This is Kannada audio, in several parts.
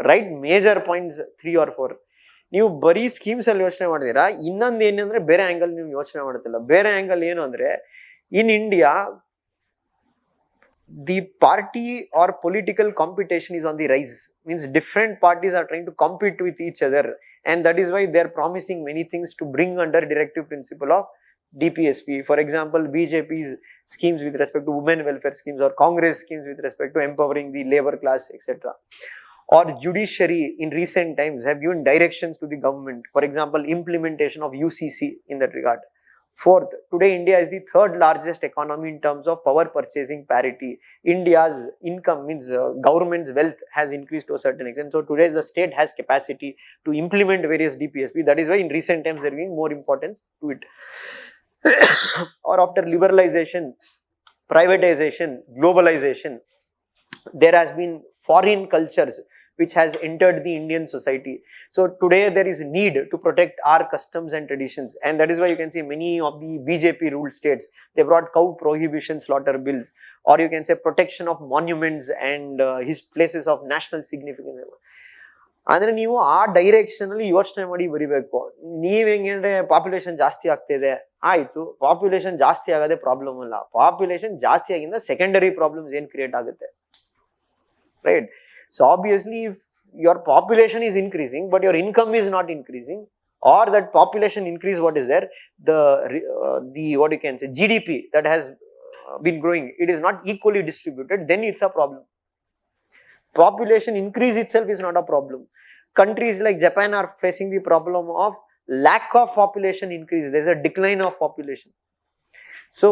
Write major points 3 or 4. ನೀವು ಬರೀ ಸ್ಕೀಮ್ಸ್ ಅಲ್ಲಿ ಯೋಚನೆ ಮಾಡಿದೀರಾ. ಇನ್ನೊಂದು ಏನಂದ್ರೆ ಬೇರೆ ಆಂಗಲ್ ನೀವು ಯೋಚನೆ ಮಾಡ್ತಿಲ್ಲ. ಬೇರೆ ಆಂಗಲ್ ಏನು ಅಂದ್ರೆ, in India the party or political competition is on the rise. Means different parties are trying to compete with each other, and that is why they are promising many things to bring under directive principle of DPSP. For example, BJP's schemes with respect to women welfare schemes, or Congress schemes with respect to empowering the labor class, etc. Or judiciary in recent times have given directions to the government. For example, implementation of UCC in that regard. Fourth, today India is the third largest economy in terms of power purchasing parity. India's income, means government's wealth, has increased to a certain extent. So today the state has capacity to implement various DPSP. That is why in recent times they are giving more importance to it. Or after liberalization, privatization, globalization, there has been foreign cultures which has entered the Indian society. So today there is need to protect our customs and traditions, and that is why you can see many of the BJP ruled states, they brought cow prohibition slaughter bills, or you can say protection of monuments and his places of national significance. ಅಂದ್ರೆ ನೀವು ಆ ಡೈರೆಕ್ಷನ್ ಅಲ್ಲಿ ಯೋಚನೆ ಮಾಡಿ ಬರಿಬೇಕು. ನೀವ್ ಹೆಂಗಂದ್ರೆ ಪಾಪ್ಯುಲೇಷನ್ ಜಾಸ್ತಿ ಆಗ್ತಿದೆ, ಆಯ್ತು, ಪಾಪ್ಯುಲೇಷನ್ ಜಾಸ್ತಿ ಆಗದೆ ಪ್ರಾಬ್ಲಮ್ ಅಲ್ಲ. ಪಾಪ್ಯುಲೇಷನ್ ಜಾಸ್ತಿ ಆಗಿಂದ ಸೆಕೆಂಡರಿ ಪ್ರಾಬ್ಲಮ್ಸ್ ಏನ್ ಕ್ರಿಯೇಟ್ ಆಗುತ್ತೆ, right? So obviously if your population is increasing but your income is not increasing, or that population increase, what is there, the what you can say GDP that has been growing, it is not equally distributed, then it's a problem. Population increase itself is not a problem. Countries like Japan are facing the problem of lack of population increase. There is a decline of population. So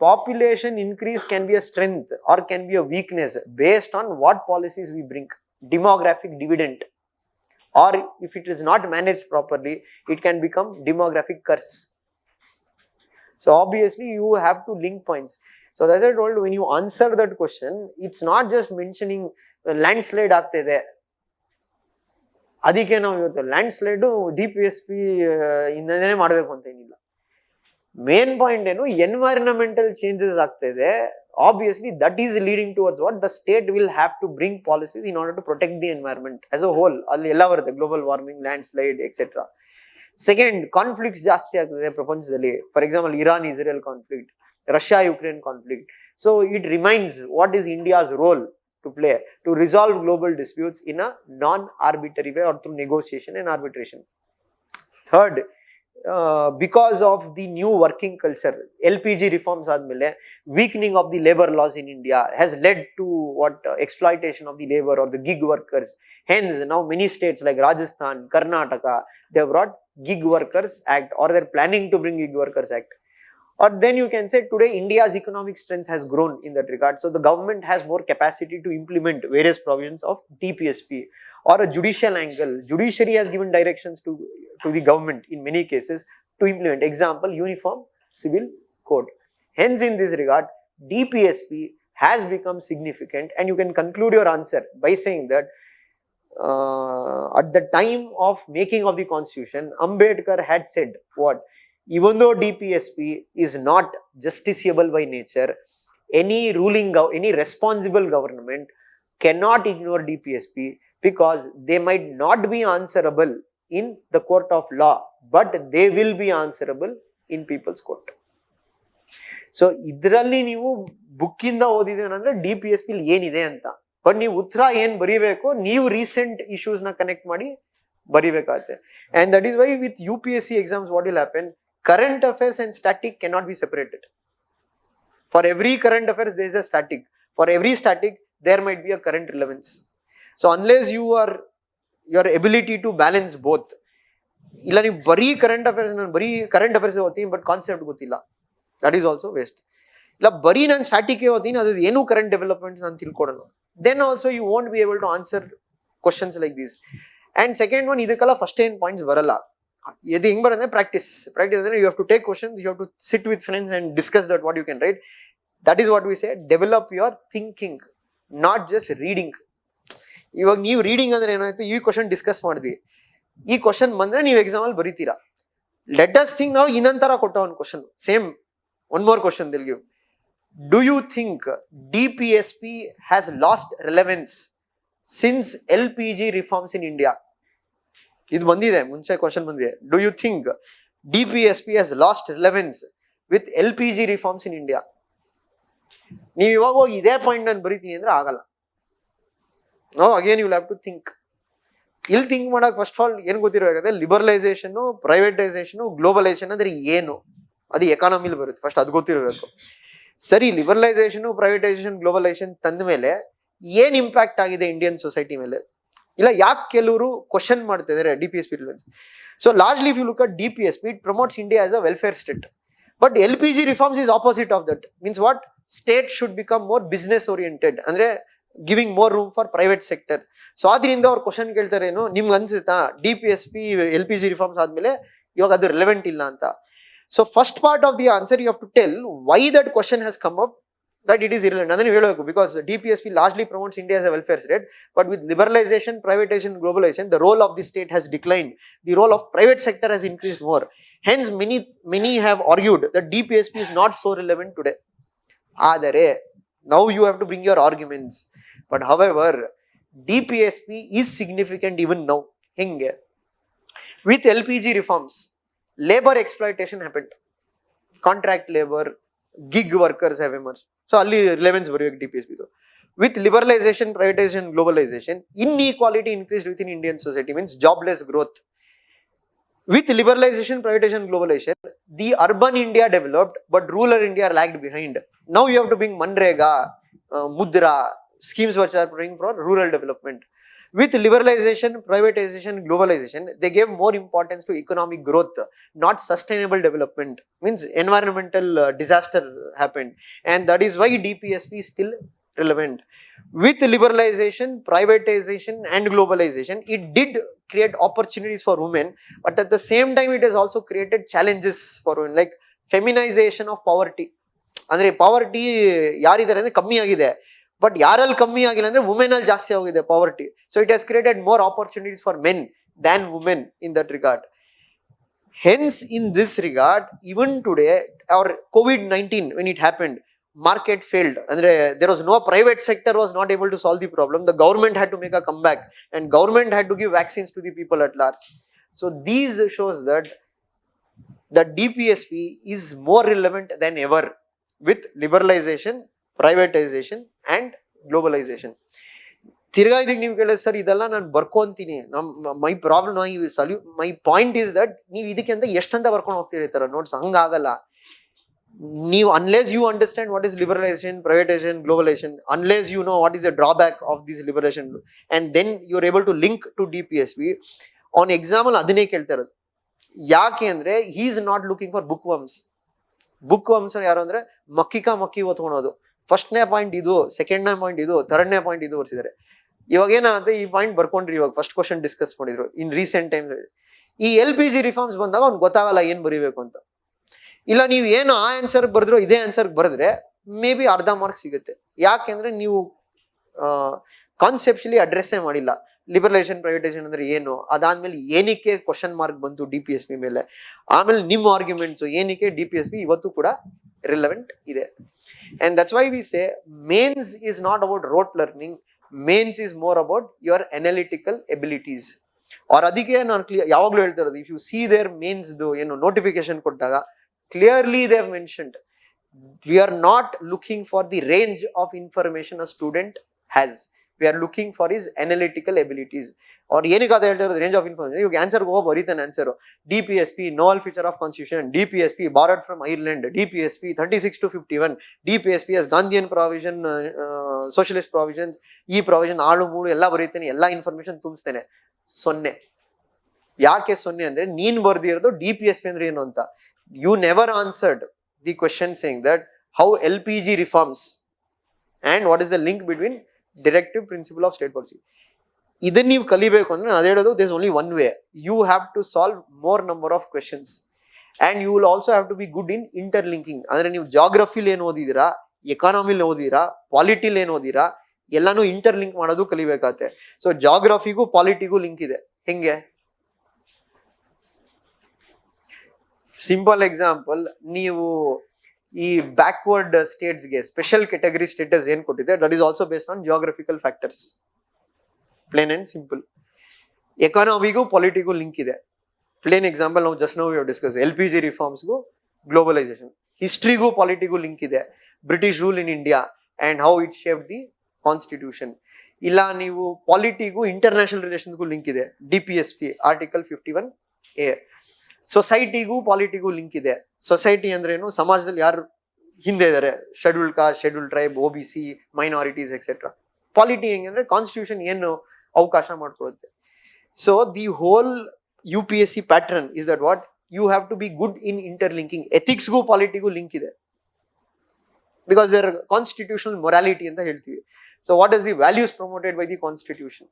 population increase can be a strength or can be a weakness based on what policies we bring. Demographic dividend, or if it is not managed properly, it can become demographic curse. So obviously you have to link points. So as I told, when you answer that question, it's not just mentioning landslide ಆಗ್ತಿದೆ, ಅದಕ್ಕೆ ನಾವು ಇವತ್ತು ಲ್ಯಾಂಡ್ಸ್ಲೈಡ್ DPSP ಇಂದನೇ ಮಾಡಬೇಕು ಅಂತ ಏನಿಲ್ಲ. ಮೇನ್ ಪಾಯಿಂಟ್ ಏನು, ಎನ್ವೈರನ್ಮೆಂಟಲ್ ಚೇಂಜಸ್ ಆಗ್ತಿದೆ. Obviously that is leading towards what the state will have to bring policies in order to protect the environment as a whole. ಅಲ್ಲಿ ಎಲ್ಲ ಬರುತ್ತೆ, global warming, landslide etcetera. Second, conflicts ಜಾಸ್ತಿ ಆಗ್ತದೆ ಪ್ರಪಂಚದಲ್ಲಿ. For example Iran Israel conflict, Russia Ukraine conflict. So it reminds what is India's role to play to resolve global disputes in a non-arbitrary way or through negotiation and arbitration. Third, because of the new working culture, LPG reforms admile, weakening of the labor laws in India has led to what exploitation of the labor or the gig workers. Hence now many states like Rajasthan, Karnataka, they have brought Gig Workers Act, or they are planning to bring Gig Workers Act. Or then you can say today India's economic strength has grown in that regard. So the government has more capacity to implement various provisions of DPSP. Or a judicial angle, judiciary has given directions to the government in many cases to implement. Example, Uniform Civil Code. Hence in this regard, DPSP has become significant, and you can conclude your answer by saying that at the time of making of the constitution, Ambedkar had said what? Even though DPSP is not justiciable by nature, any responsible government cannot ignore DPSP, because they might not be answerable in the court of law, but they will be answerable in people's court. So idralli neevu book inda odideenandre DPSP li yenide anta, but neevu uttara ಏನು ಬರಿಬೇಕು, ನೀವು recent issues na connect ಮಾಡಿ ಬರಿಬೇಕಾಗುತ್ತೆ. And that is why with UPSC exams what will happen, current affairs and static cannot be separated. For every current affairs there is a static. For every static there might be a current relevance. So unless your ability to balance both, illa ನೀವು ಬರೀ ಕರೆಂಟ್ ಅಫೇರ್ಸ್, ನಾನು ಬರೀ ಕರೆಂಟ್ ಅಫೇರ್ಸ್ ಓದ್ತೀನಿ ಬಟ್ ಕಾನ್ಸೆಪ್ಟ್ ಗೊತ್ತಿಲ್ಲ, ದಟ್ ಈಸ್ ಆಲ್ಸೋ ವೇಸ್ಟ್. ಇಲ್ಲ ಬರೀ ನಾನು ಸ್ಟಾಟಿಕ್ ಓದ್ತೀನಿ, ಅದು ಏನು ಕರೆಂಟ್ ಡೆವಲಪ್ಮೆಂಟ್ಸ್ ನಾನು ತಿಳ್ಕೊಡೋಣ, then also you won't be able to answer questions like this. And second one, ಇದಕ್ಕೆಲ್ಲ ಫಸ್ಟ್ ಏನ್ ಪಾಯಿಂಟ್ಸ್ ಬರಲ್ಲ. ಇದು ಹೆಂಗ್ ಬರುತ್ತೆ, ಪ್ರಾಕ್ಟೀಸ್ ಅಂದ್ರೆ you have to take questions, you have to sit with friends and discuss that what you can write. That is what we say develop your thinking, not just reading. ಇವಾಗ ನೀವು ರೀಡಿಂಗ್ ಅಂದ್ರೆ ಏನಾಯ್ತು, ಈ ಕ್ವಶನ್ ಡಿಸ್ಕಸ್ ಮಾಡಿದ್ವಿ, ಈ ಕ್ವಶನ್ ಬಂದ್ರೆ ನೀವು ಎಕ್ಸಾಮ್ ಅಲ್ಲಿ ಬರೀತೀರಾ. ಲೆಟ್ ಅಸ್ ಥಿಂಕ್ ನಾವು ಇನ್ನೊಂದ್ ತರ ಕೊಟ್ಟ ಒಂದು question, same one more question they'll give. Do you think DPSP has lost relevance since LPG reforms in India. ಇದು ಬಂದಿದೆ, ಮುಂಚೆ ಕ್ವಶನ್ ಬಂದಿದೆ. Do you think DPSP has lost relevance with LPG reforms in India? ನೀವು ಇವಾಗ ಹೋಗಿ ಇದೇ ಪಾಯಿಂಟ್ ನಾನು ಬರೀತೀನಿ ಅಂದ್ರೆ ಆಗಲ್ಲ. No, again you have to think. ಇಲ್ಲಿ ಥಿಂಕ್ ಮಾಡಕ್ ಫಸ್ಟ್ ಆಫ್ ಆಲ್ ಏನು ಗೊತ್ತಿರಬೇಕಾದ್ರೆ ಲಿಬರಲೈಸೇಷನ್, ಪ್ರೈವೇಟೈಸೇಷನ್, ಗ್ಲೋಬಲೈಸೇಷನ್ ಅಂದ್ರೆ ಏನು, ಅದು ಎಕಾನಮಿಲಿ ಬರುತ್ತೆ. ಫಸ್ಟ್ ಅದು ಗೊತ್ತಿರಬೇಕು. ಸರಿ, ಲಿಬರಲೈಸೇಷನ್, ಪ್ರೈವೇಟೈಸೇಷನ್, ಗ್ಲೋಬಲೈಸೇಷನ್ ತಂದ ಮೇಲೆ ಏನ್ ಇಂಪ್ಯಾಕ್ಟ್ ಆಗಿದೆ ಇಂಡಿಯನ್ ಸೊಸೈಟಿ ಮೇಲೆ, ಇಲ್ಲ ಯಾಕೆ ಕೆಲವರು ಕ್ವಶನ್ ಮಾಡ್ತಿದ್ದಾರೆ DPSP relevance. So largely if you look at DPSP, it promotes India as a welfare state. But LPG reforms is opposite of that. Means what? State should become more business oriented, ಅಂದ್ರೆ giving more room for private sector. So ಆದ್ರಿಂದ ಅವ್ರು ಕ್ವಶನ್ ಕೇಳ್ತಾರೇನು, ನಿಮ್ಗೆ ಅನ್ಸುತ್ತಾ DPSP LPG ರಿಫಾರ್ಮ್ಸ್ ಆದ್ಮೇಲೆ ಇವಾಗ ಅದು ರೆಲೆವೆಂಟ್ ಇಲ್ಲ ಅಂತ? So first part of the answer you have to tell why that question has come up, that it is irrelevant. ಅದನ್ನು ಹೇಳಬೇಕು. Because DPSP largely promotes India as a welfare state, but with liberalization, privatization, globalization, the role of the state has declined. The role of private sector has increased more. Hence, many have argued that DPSP is not so relevant today. ಆದರೆ now you have to bring your arguments. But however, DPSP is significant even now. ಹೆಂಗೆ? With LPG reforms, labor exploitation happened. Contract labor, gig workers have emerged. So ಅಲ್ಲಿ ರಿಲೆವೆನ್ಸ್ ಬರೆಯಬೇಕು DPSP. With liberalization, privatization, globalization, inequality increased within Indian society, means jobless growth. With liberalization, privatization, globalization, the urban India developed, but rural India lagged behind. Now you have to bring Manrega, Mudra, schemes which are bringing for rural development. With liberalization, privatization, globalization, they gave more importance to economic growth, not sustainable development. Means environmental disaster happened, and that is why DPSP is still relevant. With liberalization, privatization, and globalization, it did create opportunities for women, but at the same time, it has also created challenges for women, like feminization of poverty. ಅಂದ್ರೆ ಪಾವರ್ಟಿ ಯಾರಿದ್ದಾರೆ ಅಂದ್ರೆ ಕಮ್ಮಿ ಆಗಿದೆ, ಬಟ್ ಯಾರಲ್ಲಿ ಕಮ್ಮಿ ಆಗಿಲ್ಲ ಅಂದ್ರೆ ವುಮೆನ್ ಅಲ್ಲಿ ಜಾಸ್ತಿ ಆಗಿದೆ poverty. So it has created more opportunities for men than women in that regard. Hence in this regard, even today are COVID-19 when it happened, market failed. ಅಂದ್ರೆ there was no private sector was not able to solve the problem. The government had to make a comeback, and government had to give vaccines to the people at large. So these shows that the DPSP is more relevant than ever with liberalization, privatization and globalization. ತಿರ್ಗಾ ಇದಕ್ಕೆ ನೀವು ಕೇಳಿದ್ರೆ ಸರ್ ಇದೆಲ್ಲ ನಾನು ಬರ್ಕೊಂತೀನಿ, my problem my point is that ನೀವು ಇದಕ್ಕೆ ಅಂತ ಎಷ್ಟಂತ ಬರ್ಕೊಂಡು ಹೋಗ್ತಿರ್ತಾರ ನೋಟ್ಸ್, ಹಂಗಾಗಲ್ಲ. ನೀವು unless you understand what is liberalisation, privatisation, globalisation, unless you know what is the drawback of this liberation, and then you are able to link to DPSP. An example ಅದನ್ನೇ ಕೇಳ್ತಾ ಇರೋದು. ಯಾಕೆ ಅಂದ್ರೆ he is not looking for bookworms. Bookworms ಯಾರು ಅಂದ್ರೆ ಮಕ್ಕಿ ಓದ್ಕೊಳೋದು. ಫಸ್ಟ್ನೇ ಪಾಯಿಂಟ್ ಇದು, ಸೆಕೆಂಡ್ನೇ ಪಾಯಿಂಟ್ ಇದು, ಥರ್ಡ್ನೇ ಪಾಯಿಂಟ್ ಇದು ಬರ್ಸಿದ್ದಾರೆ. ಇವಾಗ ಏನಾಗುತ್ತೆ, ಈ ಪಾಯಿಂಟ್ ಬರ್ಕೊಂಡ್ರಿ, ಇವಾಗ ಫಸ್ಟ್ ಕ್ವಶನ್ ಡಿಸ್ಕಸ್ ಮಾಡಿದ್ರು ಇನ್ ರೀಸೆಂಟ್ ಟೈಮ್. ಈ LPG ರಿಫಾರ್ಮ್ಸ್ ಬಂದಾಗ ಅವ್ನು ಗೊತ್ತಾಗಲ್ಲ ಏನ್ ಬರೀಬೇಕು ಅಂತ. ಇಲ್ಲ ನೀವು ಏನು ಆ ಆನ್ಸರ್ ಬರೆದ್ರು ಇದೇ ಆನ್ಸರ್ ಬರೆದ್ರೆ ಮೇ ಬಿ ಅರ್ಧ ಮಾರ್ಕ್ಸ್ ಸಿಗುತ್ತೆ. ಯಾಕೆಂದ್ರೆ ನೀವು ಕಾನ್ಸೆಪ್ಚುಲಿ ಅಡ್ರೆಸ್ಸೇ ಮಾಡಿಲ್ಲ. ಲಿಬರಲೈಸೇಷನ್, ಪ್ರೈವೇಟೈಸೇಷನ್ ಅಂದ್ರೆ ಏನು, ಅದಾದ್ಮೇಲೆ ಏನಕ್ಕೆ ಕ್ವಶನ್ ಮಾರ್ಕ್ ಬಂತು DPSP ಮೇಲೆ, ಆಮೇಲೆ ನಿಮ್ಮ ಆರ್ಗ್ಯುಮೆಂಟ್ಸ್ ಏನಕ್ಕೆ DPSP ಇವತ್ತು ಕೂಡ ರಿಲೆವೆಂಟ್ ಇದೆ. And that's why we say mains is not about rote learning, mains is more about your analytical abilities. Or ಅದಕ್ಕೆ ನಾನು ಯಾವಾಗಲೂ ಹೇಳ್ತಾ ಇರೋದು, if you see there mains ಏನು ನೋಟಿಫಿಕೇಶನ್ ಕೊಟ್ಟಾಗ clearly they have mentioned we are not looking for the range of information a student has, we are looking for his analytical abilities. Or ಏನಕ್ಕೆ ಅದು ಹೇಳ್ತಾ ಇರೋದು ರೇಂಜ್ ಆಫ್ ಇನ್ಫಾರ್ಮೇಶನ್, ಇವಾಗ ಆನ್ಸರ್ ಹೋಗೋ ಬರೀತಾನೆ answer. DPSP novel feature of constitution, DPSP borrowed from Ireland, DPSP 36 to 51, DPSP as Gandhian provision, socialist provisions, ಈ provision ಆಳು ಮೂಳು ಎಲ್ಲ ಬರೀತಾನೆ, ಎಲ್ಲ ಇನ್ಫಾರ್ಮೇಶನ್ ತುಂಬಿಸ್ತೇನೆ. ಸೊನ್ನೆ. ಯಾಕೆ ಸೊನ್ನೆ ಅಂದ್ರೆ ನೀನ್ ಬರ್ದಿರೋದು DPSP ಅಂದ್ರೆ ಏನು ಅಂತ. You never answered the question saying that how LPG reforms and what is the link between directive principle of state policy. ಇದನ್ನ ನೀವು ಕಲಿಬೇಕು ಅಂದ್ರೆ ನಾನು ಹೇಳೋದು there is only one way. You have to solve more number of questions and you will also have to be good in interlinking. ಅಂದ್ರೆ ನೀವು ಜಾಗ್ರಫಿಲಿ ಏನು ಓದಿದಿರಾ, ಎಕಾನಮಿಲಿ ಓದಿರಾ, ಪಾಲಿಟಿಲಿ ಏನು ಓದಿರಾ, ಎಲ್ಲಾನು ಇಂಟರ್ಲಿಂಕ್ ಮಾಡೋದು ಕಲಿಬೇಕಾಗತ್ತೆ. ಸೊ ಜಾಗ್ರಫಿಗೂ ಪಾಲಿಟಿಗೂ ಲಿಂಕ್ ಇದೆ. ಹೆಂಗೆ? ಸಿಂಪಲ್ ಎಕ್ಸಾಂಪಲ್, ನೀವು ಈ ಬ್ಯಾಕ್ವರ್ಡ್ ಸ್ಟೇಟ್ಸ್ಗೆ ಸ್ಪೆಷಲ್ ಕೆಟಗರಿ ಸ್ಟೇಟಸ್ ಏನ್ ಕೊಟ್ಟಿದೆ, that is also based on geographical factors. Plain and simple. ಎಕಾನಮಿಗೂ ಪಾಲಿಟಿಗೂ ಲಿಂಕ್ ಇದೆ. ಪ್ಲೇನ್ ಎಕ್ಸಾಂಪಲ್ ನಾವು ಜಸ್ಟ್ ನಾವು ಡಿಸ್ಕಸ್ LPG ರಿಫಾರ್ಮ್ಸ್ಗೂ ಗ್ಲೋಬಲೈಸೇಷನ್. ಹಿಸ್ಟ್ರಿಗೂ ಪಾಲಿಟಿಗೂ ಲಿಂಕ್ ಇದೆ. British rule in India and how it shaped the constitution. ಇಲ್ಲ ನೀವು ಪಾಲಿಟಿಗೂ ಇಂಟರ್ನ್ಯಾಷನಲ್ ರಿಲೇಷನ್ಸ್ಗೂ ಲಿಂಕ್ ಇದೆ. DPSP article 51A. ಸೊಸೈಟಿಗೂ ಪಾಲಿಟಿಗೂ ಲಿಂಕ್ ಇದೆ. ಸೊಸೈಟಿ ಅಂದ್ರೆ ಏನು, ಸಮಾಜದಲ್ಲಿ ಯಾರು ಹಿಂದೆ ಇದ್ದಾರೆ, scheduled cost, scheduled tribe, OBC, minorities etcetera. Polity ಹೆಂಗಂದ್ರೆ ಕಾನ್ಸ್ಟಿಟ್ಯೂಷನ್ ಏನು ಅವಕಾಶ ಮಾಡ್ಕೊಡುತ್ತೆ. So the whole UPSC pattern is that what you have to be good in interlinking. ಎಥಿಕ್ಸ್ಗೂ ಪಾಲಿಟಿಗೂ ಲಿಂಕ್ ಇದೆ, ಬಿಕಾಸ್ ದೇರ್ ಕಾನ್ಸ್ಟಿಟ್ಯೂಷನಲ್ ಮೊರಾಲಿಟಿ ಅಂತ ಹೇಳ್ತೀವಿ. So what is the values promoted by the constitution.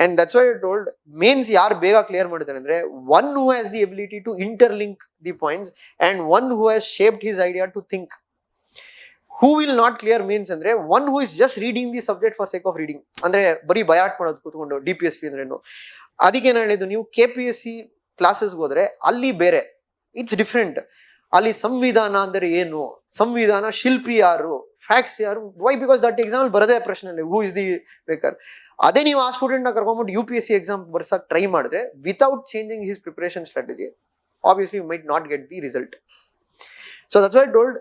And that's why I told mains yaar bega clear ಮಾಡ್ತಾರೆ ಅಂದ್ರೆ one who has the ability to interlink the points and one who has shaped his idea to think. Who will not clear mains ಅಂದ್ರೆ one who is just reading the subject for sake of reading, ಅಂದ್ರೆ ಬರೀ ಬಯಾಟ್ ಮಾಡೋದು ಕೂತ್ಕೊಂಡು DPSP ಅಂದ್ರೆ ಏನು. ಅದಕ್ಕೆ ಏನು ಹೇಳಿದ್ದು, ನೀವು KPSC ಕ್ಲಾಸಸ್ಗೆ ಹೋದ್ರೆ ಅಲ್ಲಿ ಬೇರೆ, ಇಟ್ಸ್ ಡಿಫ್ರೆಂಟ್. ಅಲ್ಲಿ ಸಂವಿಧಾನ ಅಂದ್ರೆ ಏನು, ಸಂವಿಧಾನ ಶಿಲ್ಪಿ ಯಾರು, ಫ್ಯಾಕ್ಟ್ಸ್ ಯಾರು, ವೈ, ಬಿಕಾಸ್ ದಟ್ ಎಕ್ಸಾಂಪಲ್ ಬರದೇ ಪ್ರಶ್ನೆ ಹೂ ಇಸ್ ದಿ ಬೇಕರ್. ಅದೇ ನೀವು ಆ ಸ್ಟೂಡೆಂಟ್ನ ಕರ್ಕೊಂಡ್ಬಿಟ್ಟು UPSC ಎಕ್ಸಾಮ್ ಬರ್ಸಕ್ ಟ್ರೈ ಮಾಡಿದ್ರೆ without changing his preparation strategy, obviously you might not get the result. So that's why I told,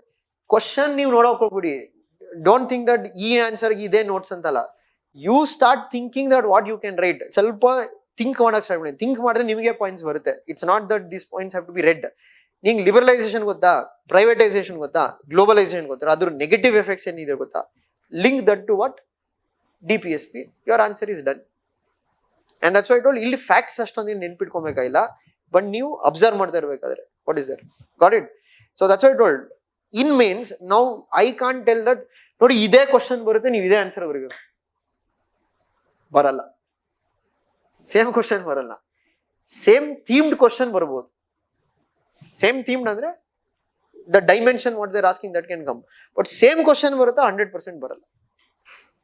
question ನೀವು ನೋಡೋಕೆ ಹೋಗ್ಬಿಡಿ. ಡೋಂಟ್ ಥಿಂಕ್ ದಟ್ ಈ ಆನ್ಸರ್ ಇದೇ ನೋಟ್ಸ್ ಅಂತಲ್ಲ. You start thinking that what you can write. ಸ್ವಲ್ಪ ಥಿಂಕ್ ಮಾಡಕ್ ಸ್ಟಾರ್ಟ್ ಮಾಡಿ. ಥಿಂಕ್ ಮಾಡಿದ್ರೆ ನಿಮಗೆ ಪಾಯಿಂಟ್ಸ್ ಬರುತ್ತೆ. It's not that this points have to be read. ನಿಂಗೆ ಲಿಬರಲೈಸೇಷನ್ ಗೊತ್ತಾ, ಪ್ರೈವೇಟೈಸೇಷನ್ ಗೊತ್ತಾ, ಗ್ಲೋಬಲೈಸೇಷನ್ ಗೊತ್ತಾ, ಅದ್ರ ನೆಗೆಟಿವ್ ಎಫೆಕ್ಟ್ಸ್ ಏನಿದೆ ಗೊತ್ತಾ, link that to what DPSP, your answer is done. And that's why I told, ಇಲ್ಲಿ ಫ್ಯಾಕ್ಟ್ಸ್ ಅಷ್ಟೊಂದು ನೆನ್ಪಿಟ್ಕೊಬೇಕಾಗಿಲ್ಲ, ಬಟ್ ನೀವು ಅಬ್ಸರ್ವ್ ಮಾಡ್ತಾ ಇರ್ಬೇಕಾದ್ರೆ what is there. Got it? So that's why I told, in mains now I can't tell that ನೋಡಿ ಇದೇ ಕ್ವಶನ್ ಬರುತ್ತೆ ನೀವು ಇದೇ ಆನ್ಸರ್ ಬರಬೇಕು, ಬರಲ್ಲ. ಸೇಮ್ ಕ್ವಶನ್ ಬರಲ್ಲ. ಸೇಮ್ ಥೀಮ್ಡ್ ಕ್ವಶನ್ ಬರ್ಬೋದು. ಸೇಮ್ ಥೀಮ್ಡ್ ಅಂದ್ರೆ the dimension what they're asking that can come, but same question ಬರುತ್ತಾ 100% ಬರಲ್ಲ.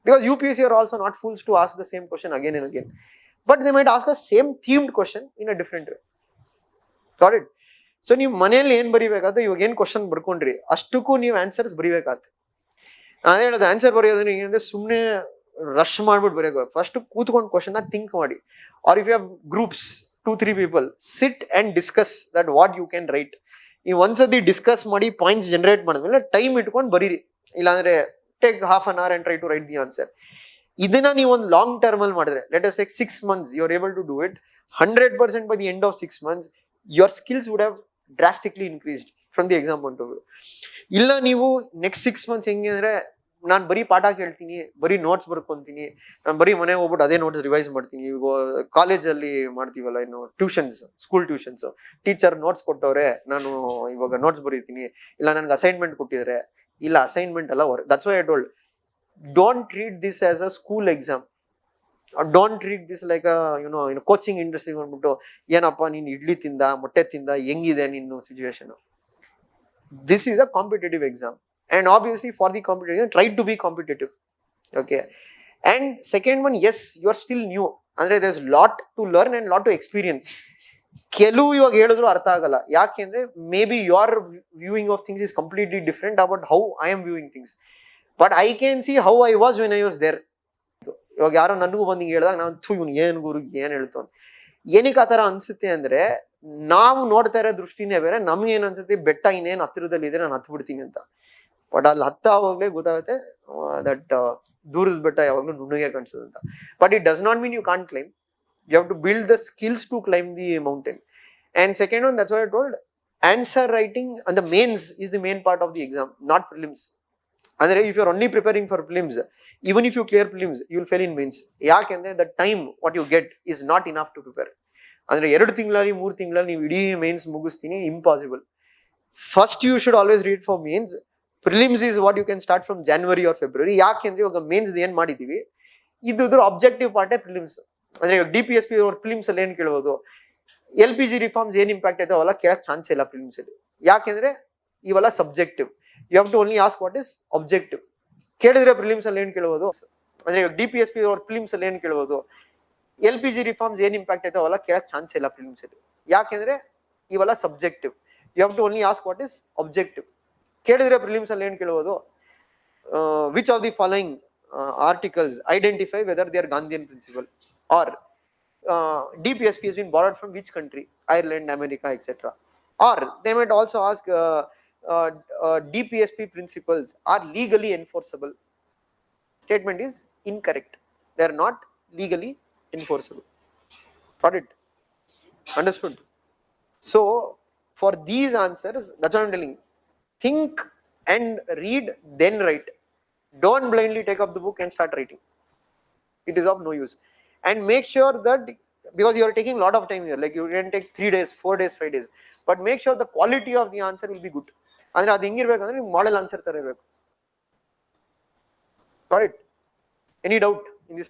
Because UPSC are also not fools to ask the same question again and again, but they might ask the same themed question in a different way. Got it? So ನೀವು ಮನೆಯಲ್ಲಿ ಏನು ಬರಿಬೇಕಾದ್ರೆ ಇವಾಗ ಏನು ಕ್ವಶನ್ ಬರ್ಕೊಂಡ್ರಿ ಅಷ್ಟಕ್ಕೂ ನೀವು ಆನ್ಸರ್ಸ್ ಬರಿಬೇಕಾಗುತ್ತೆ. ನಾನು ಹೇಳೋದು ಆನ್ಸರ್ ಬರೆಯೋದನ್ನ ಹೆಂಗಂದ್ರೆ ಸುಮ್ಮನೆ ರಶ್ ಮಾಡ್ಬಿಟ್ಟು ಬರೆಯೋದು. ಫಸ್ಟ್ ಕೂತ್ಕೊಂಡು ಕ್ವಶನ್ನ ಥಿಂಕ್ ಮಾಡಿ. Or if you have groups 2-3 people, sit and discuss that what you can write. ನೀವು ಒಂದ್ಸತಿ ಡಿಸ್ಕಸ್ ಮಾಡಿ ಪಾಯಿಂಟ್ಸ್ ಜನರೇಟ್ ಮಾಡಿದ್ಮೇಲೆ ಟೈಮ್ ಇಟ್ಕೊಂಡು ಬರೀರಿ. ಇಲ್ಲಾಂದ್ರೆ take half an hour and try to write the answer. ಇದನ್ನ ನೀವು ಒಂದು ಲಾಂಗ್ ಟರ್ಮ್ ಅಲ್ಲಿ ಮಾಡಿದ್ರೆ, let us take 6 months, you are able to do it 100% by the end of 6 months. Your skills would have drastically increased from the exam point of view. ಇಲ್ಲ ನೀವು ನೆಕ್ಸ್ಟ್ 6 months ಹೆಂಗೆ ಅಂದ್ರೆ ನಾನು ಬರೀ ಪಾಠ ಕೇಳ್ತೀನಿ, ಬರೀ ನೋಟ್ಸ್ ಬರ್ಕೊಂತೀನಿ, ನಾನು ಬರೀ ಮನೆಗೆ ಹೋಗ್ಬಿಟ್ಟು ಅದೇ ನೋಟ್ಸ್ ರಿವೈಸ್ ಮಾಡ್ತೀನಿ. ಈಗ ಕಾಲೇಜಲ್ಲಿ ಮಾಡ್ತೀವಲ್ಲ, ಇನ್ನು tuitions, school tuitions, teacher notes ಕೊಟ್ಟವ್ರೆ, ನಾನು ಇವಾಗ ನೋಟ್ಸ್ ಬರೀತೀನಿ. ಇಲ್ಲ ನನಗೆ ಅಸೈನ್ಮೆಂಟ್ ಕೊಟ್ಟಿದ್ದಾರೆ, ಇಲ್ಲ ಅಸೈನ್ಮೆಂಟ್ ಅಲ್ಲ work. That's why I told, don't treat this as a school exam. Don't treat this like coaching industry ಬಂದ್ಬಿಟ್ಟು ಏನಪ್ಪ ನೀನು ಇಡ್ಲಿ ತಿಂದ, ಮೊಟ್ಟೆ ತಿಂದ, ಹೆಂಗಿದೆ ನಿನ್ನ situation. This is a competitive exam, and obviously for the competition try to be competitive. Okay, and second one, yes, you are still new, andre there's lot to learn and lot to experience. ಕೆಲವು ಇವಾಗ ಹೇಳಿದ್ರು ಅರ್ಥ ಆಗಲ್ಲ. ಯಾಕೆಂದ್ರೆ maybe your viewing of things is completely different about how I am viewing things, but I can see how I was when I was there. ಇವಾಗ ಯಾರೋ ನನಗೂ ಬಂದು ಹೇಳಿದಾಗ ನಾನು ಇವನು ಏನ್ ಗುರು ಏನ್ ಹೇಳ್ತಾನೆ. ಏನಕ್ಕೆ ಆ ಥರ ಅನ್ಸುತ್ತೆ ಅಂದ್ರೆ, ನಾವು ನೋಡ್ತಾ ಇರೋ ದೃಷ್ಟಿನೇ ಬೇರೆ. ನಮ್ಗೆ ಏನ್ ಅನ್ಸುತ್ತೆ, ಬೆಟ್ಟ ಇನ್ನೇನು ಹತ್ತಿರದಲ್ಲಿ ಇದೆ, ನಾನು ಹತ್ತು ಬಿಡ್ತೀನಿ ಅಂತ. ಬಟ್ ಅಲ್ಲಿ ಹತ್ತಾವಾಗಲೇ ಗೊತ್ತಾಗುತ್ತೆ ದಟ್ ದೂರದ ಬೆಟ್ಟ ಯಾವಾಗಲೂ ನುಣ್ಣಗೆ ಕಾಣಿಸೋದು ಅಂತ. But it does not mean you can't claim. You have to build the skills to climb the mountain. And second one, that's why I told, answer writing and the mains is the main part of the exam, not prelims. And if you are only preparing for prelims, even if you clear prelims, you will fail in mains. Yakendre the time what you get is not enough to prepare. Andre 2 ತಿಂಗಳಲ್ಲಿ 3 ತಿಂಗಳಲ್ಲಿ ನೀವು ಇಡೀ ಮೇನ್ಸ್ ಮುಗಿಸ್ತೀನಿ, impossible. First you should always read for mains. Prelims is what you can start from January or February. ಯಾಕೆಂದ್ರೆ ಇವಾಗ ಮೇನ್ಸ್ ಏನು ಮಾಡಿದೀವಿ, ಇದ್ರ ಆಬ್ಜೆಕ್ಟಿವ್ ಪಾರ್ಟೇ ಪ್ರಿಲಿಮ್ಸ್. ಅಂದ್ರೆ ಇವಾಗ DPSP ಅವ್ರ ಫಿಲಿಮ್ಸ್ ಅಲ್ಲಿ ಏನ್ ಕೇಳ್ಬೋದು, LPG ರಿಫಾರ್ಮ್ಸ್ ಏನ್ ಇಂಪ್ಯಾಕ್ಟ್ ಆಯ್ತು ಅವೆಲ್ಲ ಕೇಳಕ್ ಚಾನ್ಸ್ ಇಲ್ಲ ಫಿಲಿಮ್ಸ್ ಅಲ್ಲಿ. ಯಾಕೆಂದ್ರೆ ಇವೆಲ್ಲ subjective. You have to only ask what is objective. ಕೇಳಿದ್ರೆ ಫಿಲಿಮ್ಸ್ ಅಲ್ಲಿ ಏನ್ ಕೇಳ್ಬೋದು, ಅಂದ್ರೆ ಇವಾಗ DPSP ಅವ್ರ ಫಿಲಿಮ್ಸ್ ಅಲ್ಲಿ ಏನ್ ಕೇಳ್ಬೋದು, LPG ರಿಫಾರ್ಮ್ಸ್ ಏನ್ ಇಂಪ್ಯಾಕ್ಟ್ ಆಯ್ತು ಅವೆಲ್ಲ ಕೇಳಕ್ ಚಾನ್ಸ್ ಇಲ್ಲ ಫಿಲಿಮ್ಸ್ ಅಲ್ಲಿ. ಯಾಕೆಂದ್ರೆ ಇವೆಲ್ಲ subjective. You have to only ask what is objective. ಕೇಳಿದ್ರೆ ಫಿಲಿಮ್ಸ್ ಅಲ್ಲಿ ಏನ್ ಕೇಳ್ಬೋದು, which of the following articles identify whether they are Gandhian principle, or DPSP has been borrowed from which country, Ireland, America, etc. Or they might also ask uh, DPSP principles are legally enforceable. Statement is incorrect. They are not legally enforceable. Got it? Understood? So for these answers, that's what I'm telling. Think and read, then write. Don't blindly take up the book and start writing. It is of no use. And make sure that, because you are taking a lot of time here, like you can take 3 days, 4 days, 5 days, but make sure the quality of the answer will be good. And ಅದು ಹೆಂಗಿರ್ಬೇಕಂದ್ರೆ model answer ತರ ಇರಬೇಕು. Got it? Any doubt?